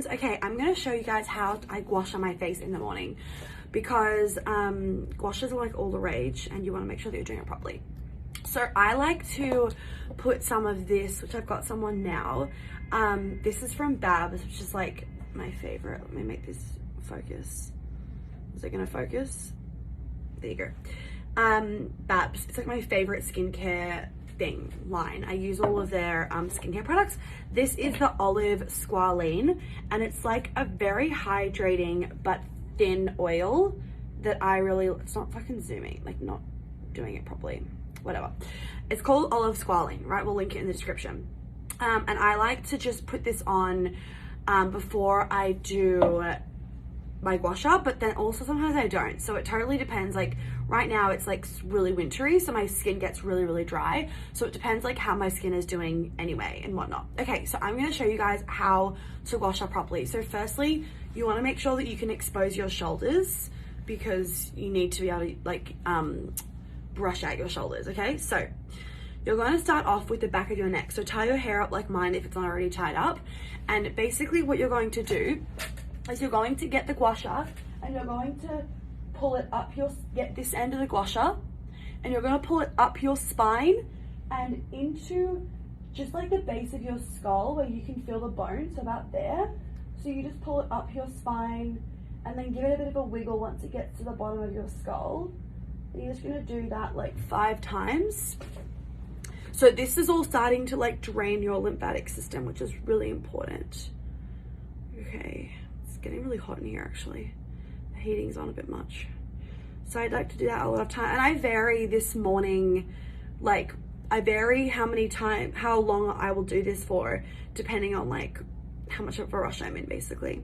friends. Okay, I'm gonna show you guys how I gua sha my face in the morning, because gua shas are like all the rage and you want to make sure that you're doing it properly. So I like to put some of this, which I've got some on now. This is from Babs, which is like my favorite. Let me make this focus. Is it gonna focus? There you go. Babs, it's like my favorite skincare line. I use all of their skincare products. This is the olive squalene, and it's like a very hydrating but thin oil that I really, it's not fucking zooming, like not doing it properly, whatever. It's called olive squalene, right? We'll link it in the description. And I like to just put this on before I do my gua sha, but then also sometimes I don't. So it totally depends. Like right now it's like really wintry, so my skin gets really, really dry. So it depends like how my skin is doing anyway and whatnot. Okay, so I'm gonna show you guys how to gua sha properly. So firstly, you wanna make sure that you can expose your shoulders, because you need to be able to like brush out your shoulders, okay? So you're going to start off with the back of your neck. So tie your hair up like mine if it's not already tied up. And basically what you're going to do is you're going to get the gua sha and you're going to pull it up get this end of the gua sha, and you're going to pull it up your spine and into just like the base of your skull where you can feel the bone, so about there. So you just pull it up your spine and then give it a bit of a wiggle once it gets to the bottom of your skull. And you're just going to do that like 5 times. So this is all starting to like drain your lymphatic system, which is really important. Okay, it's getting really hot in here actually. The heating's on a bit much. So I'd like to do that a lot of time. And I vary this morning, like I vary how long I will do this for, depending on like how much of a rush I'm in basically.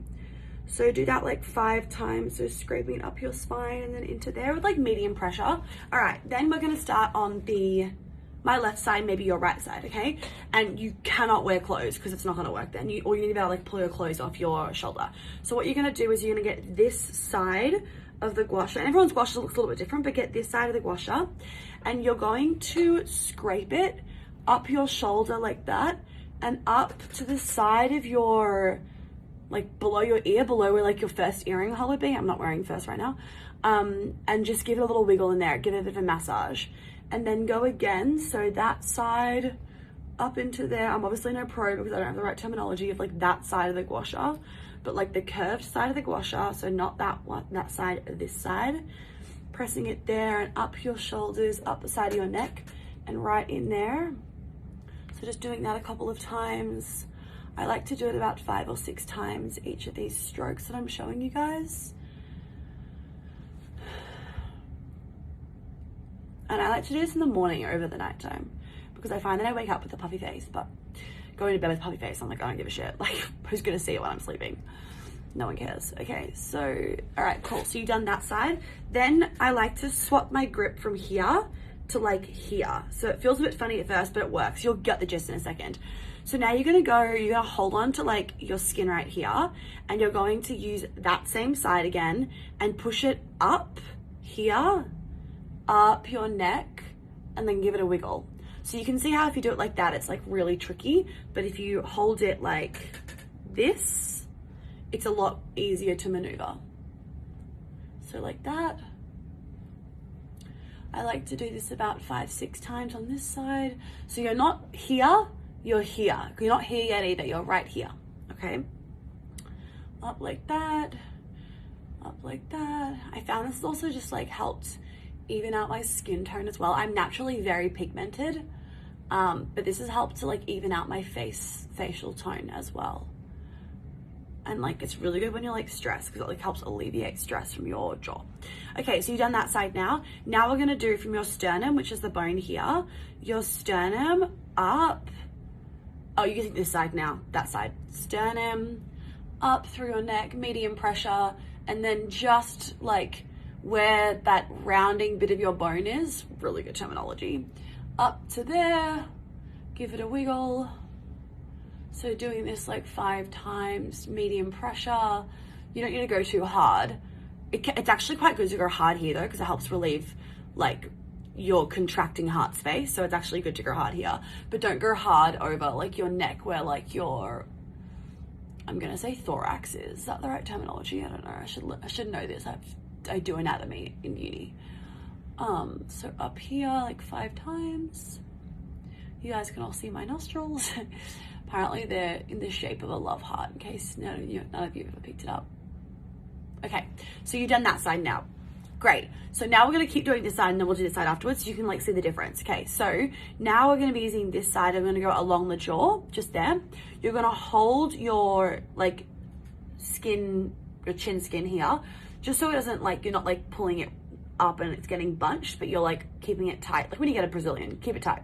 So do that like 5 times, so scraping up your spine and then into there with like medium pressure. All right, then we're gonna start on my left side, maybe your right side, okay? And you cannot wear clothes because it's not gonna work then. Or you need to be able to like pull your clothes off your shoulder. So what you're gonna do is you're gonna get this side of the gua sha, and everyone's gua sha looks a little bit different, but get this side of the gua sha, and you're going to scrape it up your shoulder like that, and up to the side of your, like below your ear, below where like your first earring hole would be. I'm not wearing first right now. And just give it a little wiggle in there, give it a bit of a massage. And then go again, so that side up into there. I'm obviously no pro because I don't have the right terminology of like that side of the gua sha, but like the curved side of the gua sha, so not that one, that side, this side. Pressing it there and up your shoulders, up the side of your neck and right in there. So just doing that a couple of times. I like to do it about 5 or 6 times each of these strokes that I'm showing you guys. And I like to do this in the morning over the night time because I find that I wake up with a puffy face, but going to bed with a puffy face, I'm like, I don't give a shit. Like, who's gonna see it when I'm sleeping? No one cares. Okay, so, all right, cool. So you've done that side. Then I like to swap my grip from here to like here. So it feels a bit funny at first, but it works. You'll get the gist in a second. So now you're gonna hold on to like your skin right here, and you're going to use that same side again and push it up here, up your neck, and then give it a wiggle. So you can see how if you do it like that, it's like really tricky, but if you hold it like this, it's a lot easier to maneuver. So like that. I like to do this about 5, 6 times on this side. So you're not here, you're here. You're not here yet either, you're right here, okay? Up like that, up like that. I found this also just like helped even out my skin tone as well. I'm naturally very pigmented, but this has helped to like even out my facial tone as well. And like it's really good when you're like stressed because it like helps alleviate stress from your jaw. Okay, so you've done that side now. Now we're gonna do from your sternum, which is the bone here, your sternum up. Oh, you're using this side now, that side. Sternum up through your neck, medium pressure, and then just like where that rounding bit of your bone is, really good terminology, up to there, give it a wiggle. So doing this like 5 times, medium pressure. You don't need to go too hard. It's actually quite good to go hard here though, because it helps relieve like your contracting heart space. So it's actually good to go hard here, but don't go hard over like your neck where like your I'm gonna say thorax is that the right terminology? I don't know. I should know this. I do anatomy in uni. So up here like 5 times. You guys can all see my nostrils. Apparently they're in the shape of a love heart, in case none of you have ever picked it up. Okay, so you've done that side now. Great. So now we're gonna keep doing this side and then we'll do this side afterwards so you can like see the difference. Okay, so now we're gonna be using this side. I'm gonna go along the jaw, just there. You're gonna hold your like skin, your chin skin here, just so it doesn't like, you're not like pulling it up and it's getting bunched, but you're like keeping it tight. Like when you get a Brazilian, keep it tight.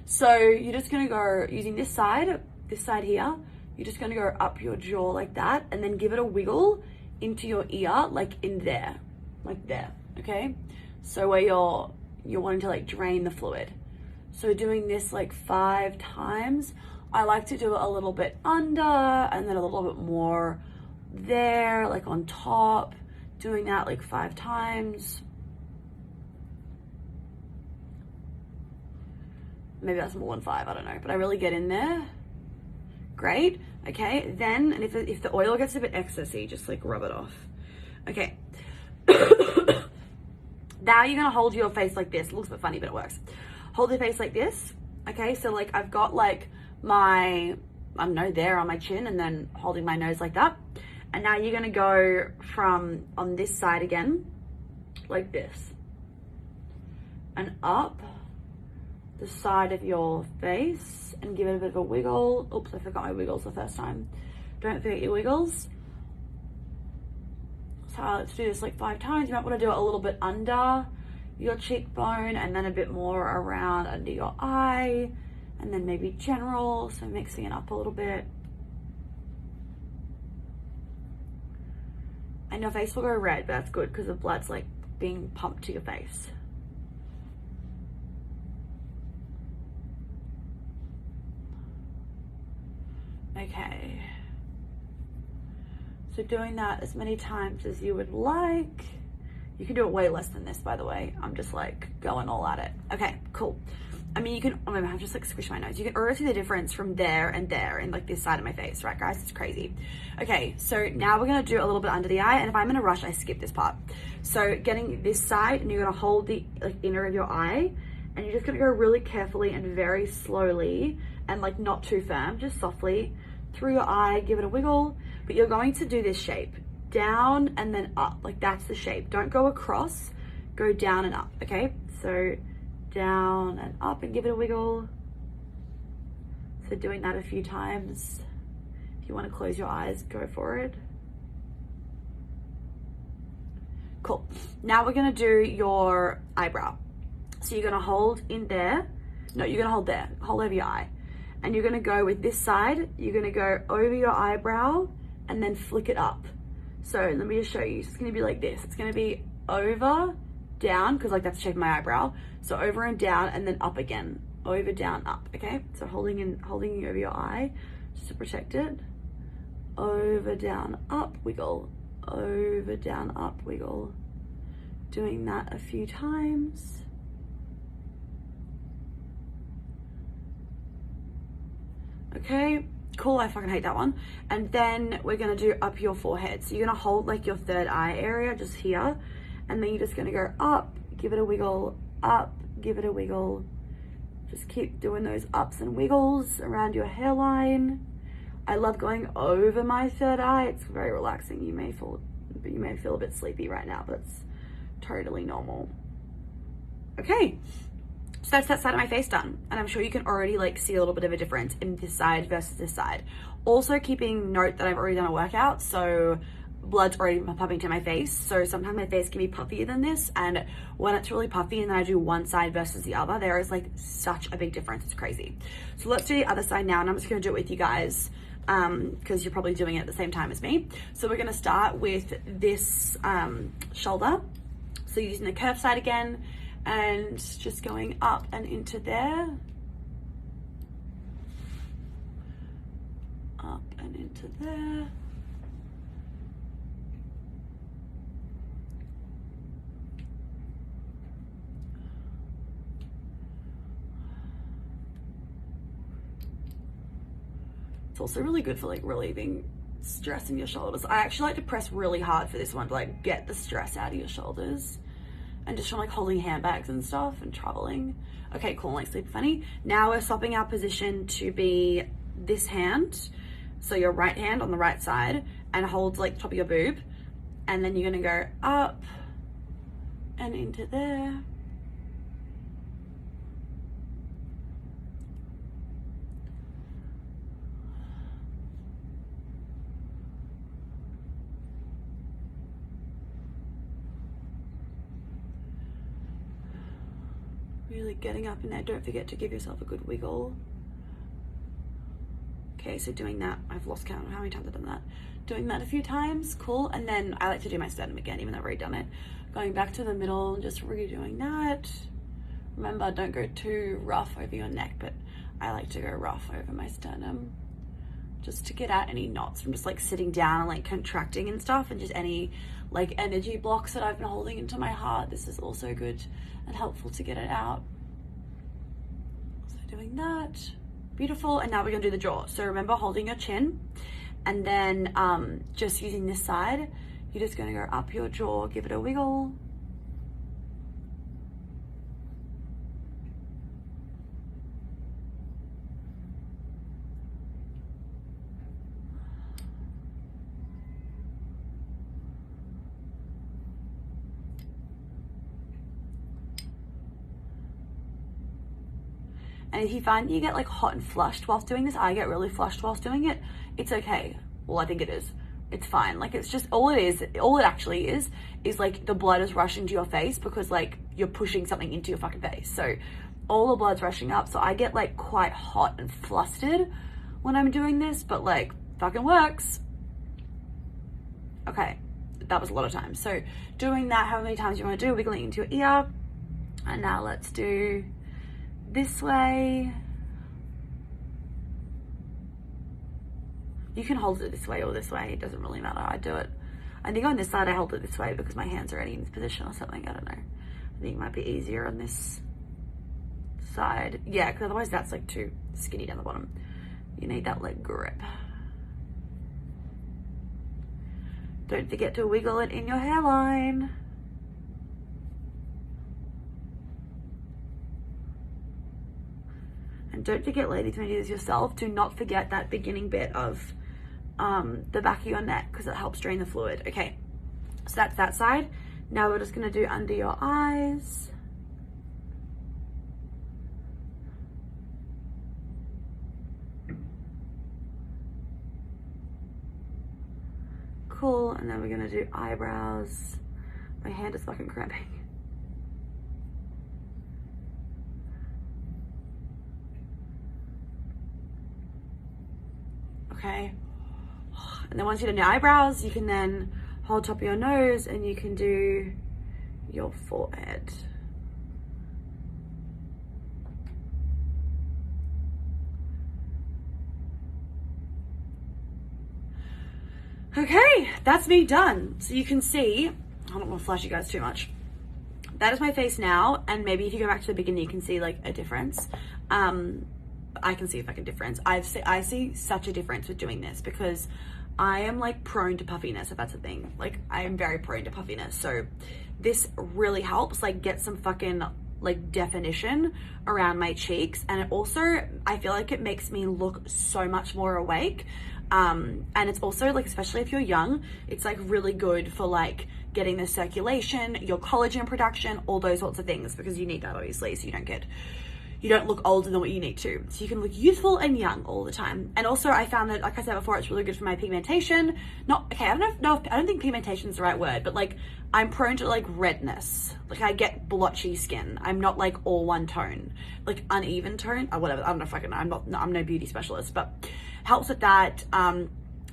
So you're just gonna go using this side here, you're just gonna go up your jaw like that and then give it a wiggle into your ear, like in there, like there, okay? So where you're wanting to like drain the fluid. So doing this like 5 times. I like to do it a little bit under and then a little bit more there, like on top, doing that like 5 times. Maybe that's more than 5, I don't know, but I really get in there. Great, okay, then, and if the oil gets a bit excessy, just like rub it off. Okay. Now you're gonna hold your face like this. It looks a bit funny, but it works. Hold your face like this, okay? So like I've got like my, I don't know, there on my chin and then holding my nose like that. And now you're gonna go from on this side again, like this, and up the side of your face and give it a bit of a wiggle. Oops, I forgot my wiggles the first time. Don't forget your wiggles. So let's do this like 5 times. You might want to do it a little bit under your cheekbone and then a bit more around under your eye and then maybe general, so mixing it up a little bit. And your face will go red, but that's good because the blood's like being pumped to your face. Okay, so doing that as many times as you would like. You can do it way less than this, by the way. I'm just like going all at it. Okay, cool. I mean, you can, oh my God, I'm just like squish my nose. You can already see the difference from there and there and like this side of my face, right guys? It's crazy. Okay, so now we're gonna do a little bit under the eye, and if I'm in a rush, I skip this part. So getting this side, and you're gonna hold the like inner of your eye, and you're just gonna go really carefully and very slowly and like not too firm, just softly through your eye, give it a wiggle, but you're going to do this shape, down and then up, like that's the shape. Don't go across, go down and up, okay? So down and up and give it a wiggle. So doing that a few times. If you want to close your eyes, go for it. Cool. Now we're gonna do your eyebrow. So you're gonna hold in there. No, you're gonna hold there, hold over your eye. And you're gonna go with this side, you're gonna go over your eyebrow and then flick it up. So let me just show you. It's gonna be like this. It's gonna be over, down, because like that's the shape of my eyebrow. So over and down and then up again. Over, down, up, okay? So holding over your eye just to protect it. Over, down, up, wiggle. Over, down, up, wiggle. Doing that a few times. Okay, cool, I fucking hate that one. And then we're gonna do up your forehead. So you're gonna hold like your third eye area just here, and then you're just gonna go up, give it a wiggle, up, give it a wiggle. Just keep doing those ups and wiggles around your hairline. I love going over my third eye. It's very relaxing. You may feel a bit sleepy right now, but it's totally normal. Okay. So that's that side of my face done. And I'm sure you can already like see a little bit of a difference in this side versus this side. Also keeping note that I've already done a workout, so blood's already pumping to my face. So sometimes my face can be puffier than this. And when it's really puffy and then I do one side versus the other, there is like such a big difference. It's crazy. So let's do the other side now. And I'm just gonna do it with you guys because you're probably doing it at the same time as me. So we're gonna start with this shoulder. So using the curved side again, and just going up and into there. Up and into there. It's also really good for like relieving stress in your shoulders. I actually like to press really hard for this one to like get the stress out of your shoulders, and just from like holding handbags and stuff and traveling. Okay, cool, like sleep funny. Now we're swapping our position to be this hand. So your right hand on the right side and hold like top of your boob. And then you're gonna go up and into there. Really getting up in there. Don't forget to give yourself a good wiggle. Okay, so doing that, I've lost count of how many times I've done that. Doing that a few times, cool. And then I like to do my sternum again, even though I've already done it. Going back to the middle and just redoing that. Remember, don't go too rough over your neck, but I like to go rough over my sternum, just to get out any knots from just like sitting down and like contracting and stuff, and just any like energy blocks that I've been holding into my heart. This is also good and helpful to get it out. So doing that, beautiful. And now we're gonna do the jaw. So remember, holding your chin, and then just using this side, you're just gonna go up your jaw, give it a wiggle. And if you find you get like hot and flushed whilst doing this, I get really flushed whilst doing it, it's okay. Well, I think it is. It's fine. Like, it's just, all it actually is like the blood is rushing to your face because like you're pushing something into your fucking face. So all the blood's rushing up. So I get like quite hot and flustered when I'm doing this, but like fucking works. Okay, that was a lot of times. So doing that, how many times you want to do, wiggling into your ear. And now let's do this way. You can hold it this way or this way, it doesn't really matter. I do it, I think on this side I hold it this way because my hands are already in this position or something, I don't know. I think it might be easier on this side. Yeah, because otherwise that's like too skinny down the bottom. You need that leg grip. Don't forget to wiggle it in your hairline. And don't forget, ladies, when you do this yourself, do not forget that beginning bit of the back of your neck, because it helps drain the fluid. Okay, so that's that side. Now we're just gonna do under your eyes. Cool, and then we're gonna do eyebrows. My hand is fucking cramping. Okay, and then once you've done your eyebrows, you can then hold top of your nose and you can do your forehead. Okay, that's me done. So you can see, I don't want to flash you guys too much. That is my face now, and maybe if you go back to the beginning, you can see like a difference. I can see a fucking difference. I see such a difference with doing this because I am like prone to puffiness, if that's a thing. Like, I am very prone to puffiness. So this really helps like get some fucking like definition around my cheeks. And it also, I feel like it makes me look so much more awake. And it's also like, especially if you're young, it's like really good for like getting the circulation, your collagen production, all those sorts of things, because you need that obviously, so you don't look older than what you need to. So you can look youthful and young all the time. And also I found that, like I said before, it's really good for my pigmentation. I don't think pigmentation is the right word, but like I'm prone to like redness. Like I get blotchy skin. I'm not like all one tone, like uneven tone or whatever. I don't know if I can, I'm no beauty specialist, but helps with that.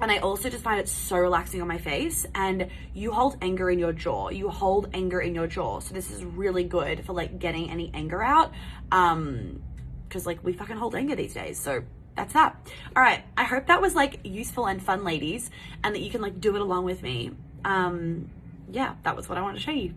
And I also just find it so relaxing on my face. And you hold anger in your jaw. So this is really good for like getting any anger out. Cause like we fucking hold anger these days. So that's that. All right. I hope that was like useful and fun, ladies, and that you can like do it along with me. Yeah, that was what I wanted to show you.